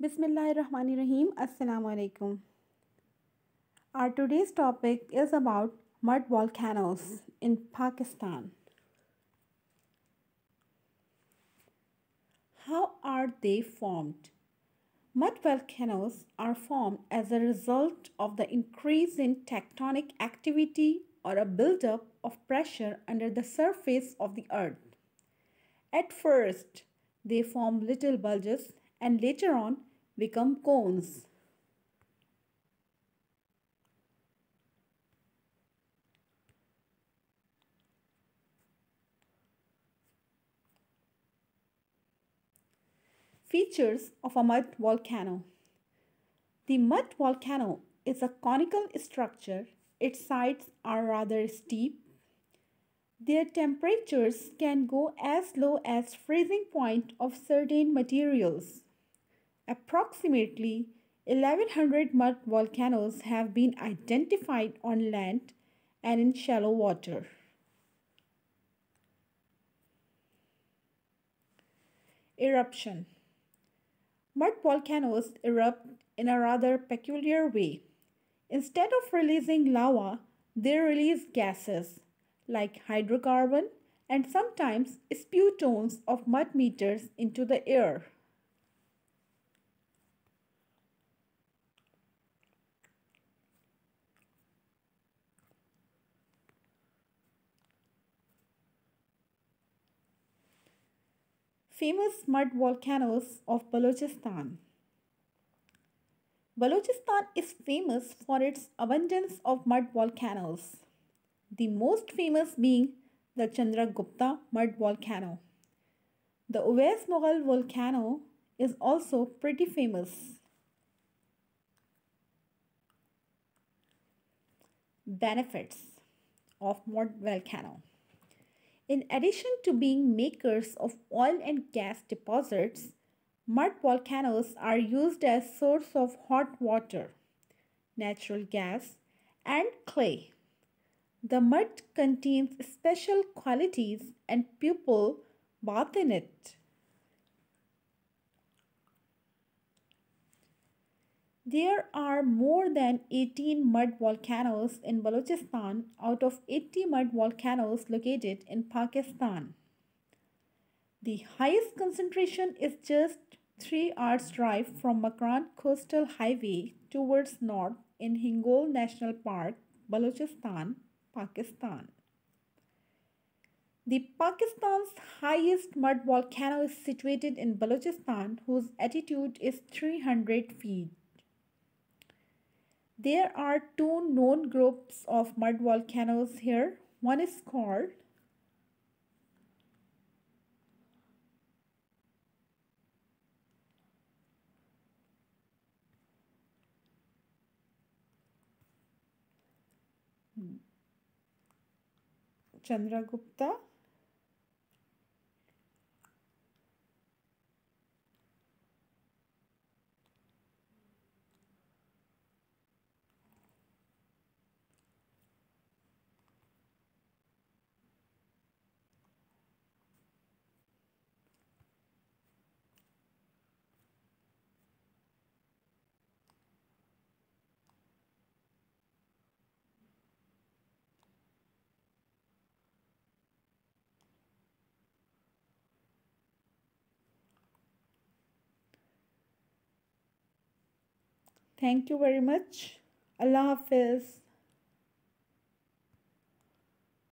Bismillahirrahmanirrahim. Assalamu alaikum. Our today's topic is about mud volcanoes in Pakistan. How are they formed? Mud volcanoes are formed as a result of the increase in tectonic activity or a buildup of pressure under the surface of the earth. At first, they form little bulges and later on become cones. Features of a mud volcano. The mud volcano is a conical structure. Its sides are rather steep. Their temperatures can go as low as freezing point of certain materials. Approximately 1100 mud volcanoes have been identified on land and in shallow water. Eruption. Mud volcanoes erupt in a rather peculiar way. Instead of releasing lava, they release gases like hydrocarbon and sometimes sputones of mud meters into the air. Famous mud volcanoes of Balochistan. Balochistan is famous for its abundance of mud volcanoes, the most famous being the Chandragupta mud volcano. The Uwais Mughal volcano is also pretty famous. Benefits of mud volcano. In addition to being makers of oil and gas deposits, mud volcanoes are used as source of hot water, natural gas, and clay. The mud contains special qualities and people bath in it. There are more than 18 mud volcanoes in Balochistan out of 80 mud volcanoes located in Pakistan. The highest concentration is just 3 hours drive from Makran Coastal Highway towards north in Hingol National Park, Balochistan, Pakistan. The Pakistan's highest mud volcano is situated in Balochistan, whose altitude is 300 feet. There are two known groups of mud volcanoes here. One is called Chandragupta Thank you very much. Allah Hafiz.